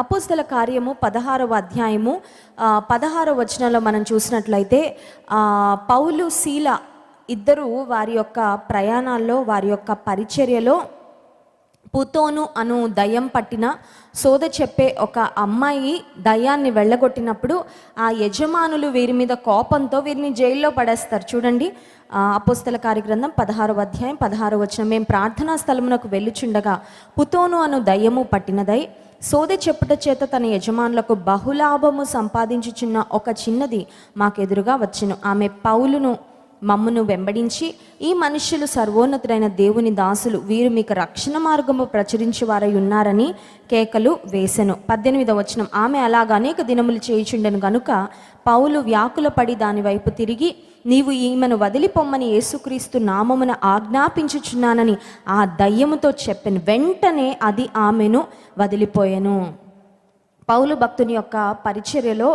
అపోస్తల కార్యము 16వ అధ్యాయము 16వ వచనంలో మనం చూసినట్లయితే పౌలు శీల ఇద్దరు వారి యొక్క ప్రయాణాల్లో వారి యొక్క పరిచర్యలో పుతోను అను దయ్యం పట్టిన సోద చెప్పే ఒక అమ్మాయి దయ్యాన్ని వెళ్ళగొట్టినప్పుడు ఆ యజమానులు వీరి మీద కోపంతో వీరిని జైల్లో పడేస్తారు. చూడండి, అపోస్తల కార్యగ్రంథం 16వ అధ్యాయం 16వ వచనం. మేము ప్రార్థనా స్థలమునకు వెళ్ళుచుండగా పుతోను అను దయ్యము పట్టినదై సోద చెప్పుట చేత తన యజమానులకు బహులాభము సంపాదించుచున్న ఒక చిన్నది మాకెదురుగా వచ్చెను. ఆమె పౌలును మమ్మును వెంబడించి, ఈ మనుష్యులు సర్వోన్నతుడైన దేవుని దాసులు, వీరు మీకు రక్షణ మార్గము ప్రచురించి వారై ఉన్నారని కేకలు వేసెను. 18వ వచనం. ఆమె అలాగ అనేక దినములు చేయుచుండెను గనుక పౌలు వ్యాకుల పడి దాని వైపు తిరిగి, నీవు ఈమెను వదిలిపొమ్మని యేసుక్రీస్తు నామమున ఆజ్ఞాపించుచున్నానని ఆ దయ్యముతో చెప్పెను. వెంటనే అది ఆమెను వదిలిపోయెను. పౌలు భక్తుని యొక్క పరిచర్యలో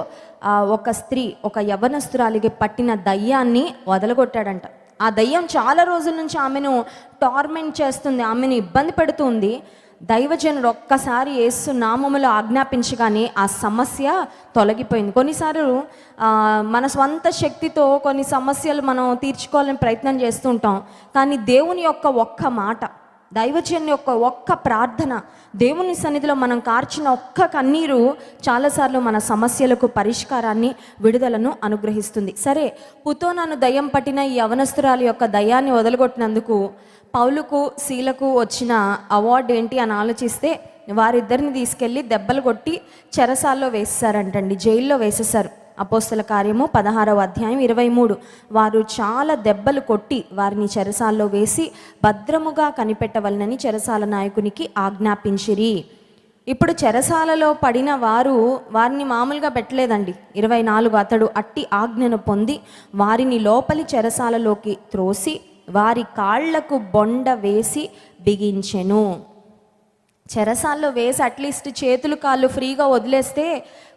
ఒక స్త్రీ, ఒక యవ్వనస్తురాలికి పట్టిన దయ్యాన్ని వదలగొట్టాడంట. ఆ దయ్యం చాలా రోజుల నుంచి ఆమెను టార్మెంట్ చేస్తుంది, ఆమెను ఇబ్బంది పెడుతుంది. దైవజనుడు ఒక్కసారి యేసు నామములో ఆజ్ఞాపించగానే ఆ సమస్య తొలగిపోయింది. కొన్నిసార్లు మన స్వంత శక్తితో కొన్ని సమస్యలు మనం తీర్చుకోవాలని ప్రయత్నం చేస్తూ ఉంటాం. కానీ దేవుని యొక్క ఒక్క మాట, దైవజనుని యొక్క ఒక్క ప్రార్థన, దేవుని సన్నిధిలో మనం కార్చిన ఒక్క కన్నీరు చాలాసార్లు మన సమస్యలకు పరిష్కారాన్ని, విడుదలను అనుగ్రహిస్తుంది. సరే, పుతోను దయ్యం పట్టిన ఈ యవనస్తురాలి యొక్క దయ్యాన్ని వదలగొట్టినందుకు పౌలుకు శీలకు వచ్చిన అవార్డు ఏంటి అని ఆలోచిస్తే, వారిద్దరిని తీసుకెళ్ళి దెబ్బలు కొట్టి చెరసాల్లో వేసేసారంటండి, జైల్లో వేసేసారు. అపోస్తల కార్యము 16వ అధ్యాయం 23. వారు చాలా దెబ్బలు కొట్టి వారిని చెరసాల్లో వేసి భద్రముగా కనిపెట్టవలనని చెరసాల నాయకునికి ఆజ్ఞాపించిరి. ఇప్పుడు చెరసాలలో పడిన వారిని మామూలుగా పెట్టలేదండి. 24. అతడు అట్టి ఆజ్ఞను పొంది వారిని లోపలి చెరసాలలోకి త్రోసి వారి కాళ్లకు బొండ వేసి బిగించెను. చెరసాల్లో వేసి అట్లీస్ట్ చేతులు కాళ్ళు ఫ్రీగా వదిలేస్తే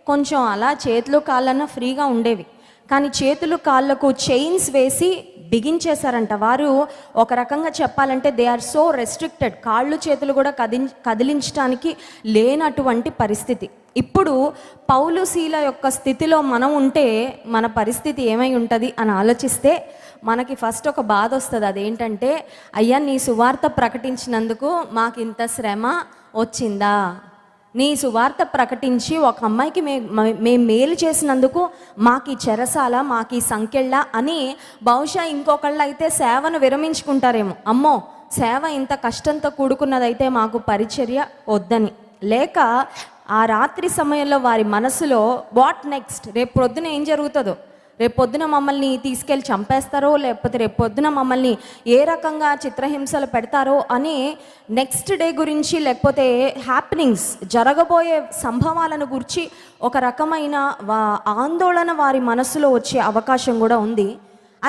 కొంచెం అలా చేతులు కాళ్ళన్నా ఫ్రీగా ఉండేవి. కానీ చేతులు కాళ్ళకు చైన్స్ వేసి బిగించేశారంట. వారు ఒక రకంగా చెప్పాలంటే దే ఆర్ సో రెస్ట్రిక్టెడ్, కాళ్ళు చేతులు కూడా కదిలించడానికి లేనటువంటి పరిస్థితి. ఇప్పుడు పౌలు శీల యొక్క స్థితిలో మనం ఉంటే మన పరిస్థితి ఏమై ఉంటుంది అని ఆలోచిస్తే మనకి ఫస్ట్ ఒక బాధ వస్తుంది. అదేంటంటే, అయ్యా నీ సువార్త ప్రకటించినందుకు మాకు ఇంత శ్రమ వచ్చిందా? నీ సువార్త ప్రకటించి ఒక అమ్మాయికి మేము మేలు చేసినందుకు మాకు ఈ చెరసాల, మాకు ఈ సంకెళ్ళ అని బహుశా ఇంకొకళ్ళు అయితే సేవను విరమించుకుంటారేమో. అమ్మో, సేవ ఇంత కష్టంతో కూడుకున్నదైతే మాకు పరిచర్య వద్దని. లేక ఆ రాత్రి సమయంలో వారి మనసులో వాట్ నెక్స్ట్, రేపు పొద్దున ఏం జరుగుతుందో, రేపు పొద్దున మమ్మల్ని తీసుకెళ్ళి చంపేస్తారో, లేకపోతే రేపు పొద్దున మమ్మల్ని ఏ రకంగా చిత్రహింసలు పెడతారో అని నెక్స్ట్ డే గురించి, లేకపోతే హ్యాపెనింగ్స్, జరగబోయే సంభవాలను గురించి ఒక రకమైన ఆందోళన వారి మనసులో వచ్చే అవకాశం కూడా ఉంది.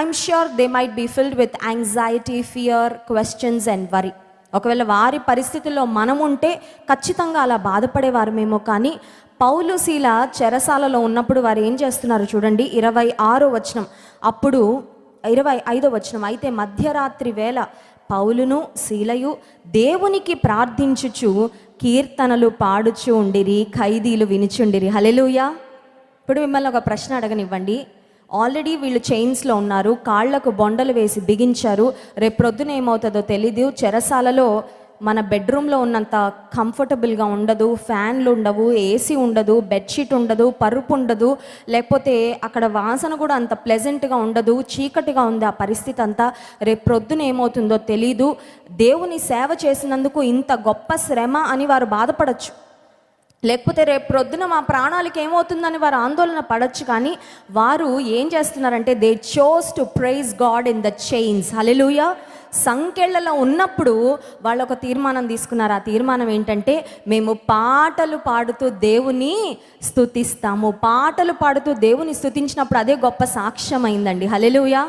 I'm sure they might be filled with anxiety, fear, questions and worry. ఒకవేళ వారి పరిస్థితుల్లో మనం ఉంటే ఖచ్చితంగా అలా బాధపడేవారమేమో. కానీ పౌలు శీల చెరసాలలో ఉన్నప్పుడు వారు ఏం చేస్తున్నారు చూడండి, 26వ వచనం. అప్పుడు 25వ వచనం. అయితే మధ్యరాత్రి వేళ పౌలును శీలయు దేవునికి ప్రార్థించుచు కీర్తనలు పాడుచు ఉండిరి, ఖైదీలు వినుచుండిరి. హల్లెలూయా. ఇప్పుడు మిమ్మల్ని ఒక ప్రశ్న అడగనివ్వండి. ఆల్రెడీ వీళ్ళు చైన్స్లో ఉన్నారు, కాళ్లకు బొండలు వేసి బిగించారు. రేపు ప్రొద్దున ఏమవుతుందో తెలీదు. చెరసాలలో మన బెడ్రూమ్లో ఉన్నంత కంఫర్టబుల్గా ఉండదు, ఫ్యాన్లు ఉండవు, ఏసీ ఉండదు, బెడ్షీట్ ఉండదు, పరుపు ఉండదు, లేకపోతే అక్కడ వాసన కూడా అంత ప్లెజెంట్గా ఉండదు, చీకటిగా ఉంది ఆ పరిస్థితి అంతా. రేపు ప్రొద్దున ఏమవుతుందో తెలీదు. దేవుని సేవ చేసినందుకు ఇంత గొప్ప శ్రమ అని వారు బాధపడచ్చు, లేకపోతే రేపు ప్రొద్దున మా ప్రాణాలకి ఏమవుతుందని వారు ఆందోళన పడచ్చు. కానీ వారు ఏం చేస్తున్నారంటే they chose to praise God in the chains. Hallelujah. సంకెళ్లలో ఉన్నప్పుడు వాళ్ళు ఒక తీర్మానం తీసుకున్నారు. ఆ తీర్మానం ఏంటంటే, మేము పాటలు పాడుతూ దేవుని స్తుతిస్తాము. పాటలు పాడుతూ దేవుని స్తుతించినప్పుడు అదే గొప్ప సాక్ష్యం అయిందండి. హల్లెలూయా.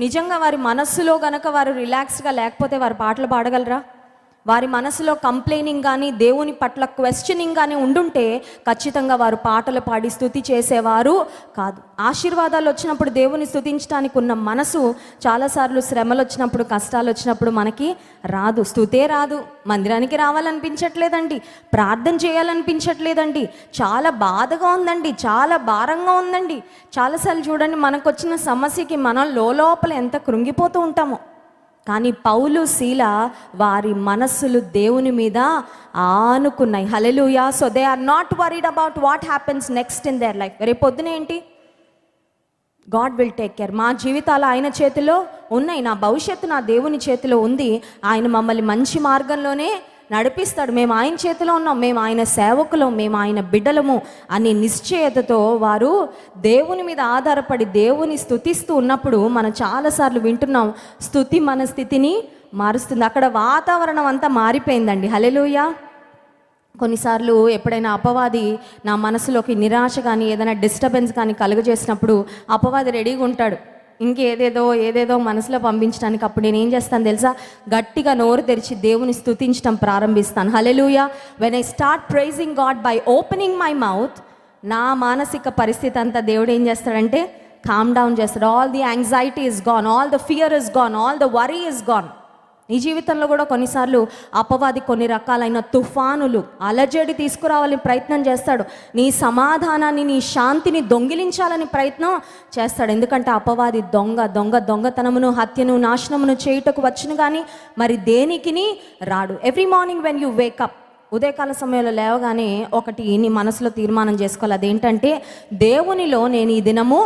నిజంగా వారి మనస్సులో గనక వారు రిలాక్స్గా లేకపోతే వారు పాటలు పాడగలరా? వారి మనసులో కంప్లైనింగ్ కానీ దేవుని పట్ల క్వశ్చనింగ్ కానీ ఉండుంటే ఖచ్చితంగా వారు పాటలు పాడి స్తుతి చేసేవారు కాదు. ఆశీర్వాదాలు వచ్చినప్పుడు దేవుని స్తుతించడానికి ఉన్న మనసు చాలాసార్లు శ్రమలు వచ్చినప్పుడు, కష్టాలు వచ్చినప్పుడు మనకి రాదు, స్తుతే రాదు. మందిరానికి రావాలనిపించట్లేదండి, ప్రార్థన చేయాలనిపించట్లేదండి, చాలా బాధగా ఉందండి, చాలా భారంగా ఉందండి. చాలాసార్లు చూడండి, మనకు వచ్చిన సమస్యకి మనం లోపల ఎంత కృంగిపోతూ ఉంటామో. కానీ పౌలు శీల వారి మనస్సులు దేవుని మీద ఆనుకున్నాయి. Hallelujah. So they are not worried about what happens next in their life. రేపు పొద్దున ఏంటి, గాడ్ విల్ టేక్ కేర్. మా జీవితాలు ఆయన చేతిలో ఉన్నాయి, నా భవిష్యత్తు నా దేవుని చేతిలో ఉంది. ఆయన మమ్మల్ని మంచి మార్గంలోనే నడిపిస్తాడు. మేము ఆయన చేతిలో ఉన్నాం, మేము ఆయన సేవకులం, మేము ఆయన బిడ్డలము అనే నిశ్చయతతో వారు దేవుని మీద ఆధారపడి దేవుని స్తుతిస్తూ ఉన్నప్పుడు మనం చాలాసార్లు వింటున్నాం, స్తుతి మన స్థితిని మారుస్తుంది. అక్కడ వాతావరణం అంతా మారిపోయిందండి. హల్లెలూయా. కొన్నిసార్లు ఎప్పుడైనా అపవాది నా మనసులోకి నిరాశ కానీ ఏదైనా డిస్టర్బెన్స్ కానీ కలుగజేసినప్పుడు అపవాది రెడీగా ఉంటాడు ఏదేదో మనసులో పంపించడానికి. అప్పుడు నేను ఏం చేస్తాను తెలుసా, గట్టిగా నోరు తెరిచి దేవుని స్తుతించడం ప్రారంభిస్తాను. Hallelujah. When I start praising God by opening my mouth, నా మానసిక పరిస్థితి అంతా దేవుడు ఏం చేస్తాడంటే కామ్ డౌన్ చేస్తాడు. All the anxiety is gone, all the fear is gone, all the worry is gone. నీ జీవితంలో కూడా కొన్నిసార్లు అపవాది కొన్ని రకాలైన తుఫానులు, అలజడి తీసుకురావాలని ప్రయత్నం చేస్తాడు. నీ సమాధానాన్ని, నీ శాంతిని దొంగిలించాలని ప్రయత్నం చేస్తాడు. ఎందుకంటే అపవాది దొంగతనమును, హత్యను, నాశనమును చేయుటకు వచ్చును కానీ మరి దేనికిని రాడు. Every morning when you wake up, ఉదయకాల సమయంలో లేవగానే ఒకటి నీ మనసులో తీర్మానం చేసుకోవాలి. అదేంటంటే, దేవునిలో నేను ఈ దినము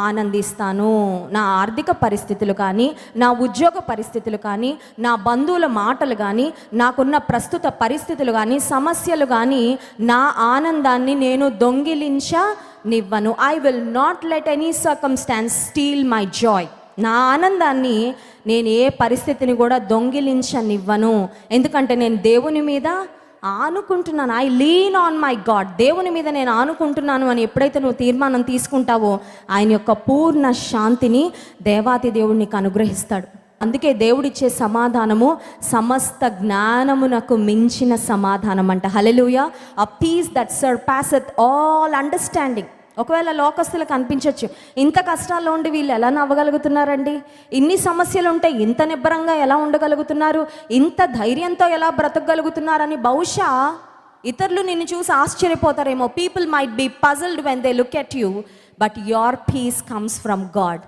ఆనందిస్తాను. నా ఆర్థిక పరిస్థితులు కానీ, నా ఉద్యోగ పరిస్థితులు కానీ, నా బంధువుల మాటలు కానీ, నాకున్న ప్రస్తుత పరిస్థితులు కానీ, సమస్యలు కానీ నా ఆనందాన్ని నేను దొంగిలించనివ్వను. I will not let any circumstance steal my joy. నా ఆనందాన్ని నేను ఏ పరిస్థితిని కూడా దొంగిలించనివ్వను. ఎందుకంటే నేను దేవుని మీద ఆనుకుంటున్నాను. I lean on my God. దేవుని మీద నేను ఆనుకుంటున్నాను అని ఎప్పుడైతే నువ్వు తీర్మానం తీసుకుంటావో ఆయన యొక్క పూర్ణ శాంతిని దేవాతి దేవుడు నీకు అనుగ్రహిస్తాడు. అందుకే దేవుడిచ్చే సమాధానము సమస్త జ్ఞానమునకు మించిన సమాధానం అంట. Hallelujah. A peace that surpasseth all understanding. ఒకవేళ లోకస్తులకు అనిపించవచ్చు, ఇంత కష్టాల్లో ఉండి వీళ్ళు ఎలా నవ్వగలుగుతున్నారండి, ఇన్ని సమస్యలు ఉంటే ఇంత నిబ్బరంగా ఎలా ఉండగలుగుతున్నారు, ఇంత ధైర్యంతో ఎలా బ్రతకగలుగుతున్నారని బహుశా ఇతరులు నిన్ను చూసి ఆశ్చర్యపోతారేమో. People might be puzzled when they look at you, but your peace comes from God.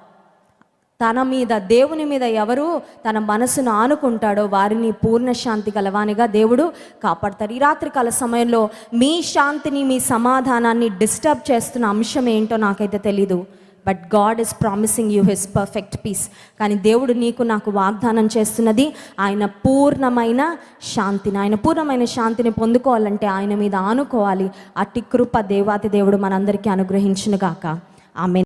తన మీద, దేవుని మీద ఎవరు తన మనసును ఆనుకుంటాడో వారిని పూర్ణ శాంతి గలవానిగా దేవుడు కాపాడతారు. ఈ రాత్రికాల సమయంలో మీ శాంతిని, మీ సమాధానాన్ని డిస్టర్బ్ చేస్తున్న అంశం ఏంటో నాకైతే తెలీదు, but God is promising you his perfect peace. కానీ దేవుడు నీకు నాకు వాగ్దానం చేస్తున్నది ఆయన పూర్ణమైన శాంతిని. ఆయన పూర్ణమైన శాంతిని పొందుకోవాలంటే ఆయన మీద ఆనుకోవాలి. అట్టి కృప దేవాతి దేవుడు మనందరికీ అనుగ్రహించును గాక. ఆమేన్.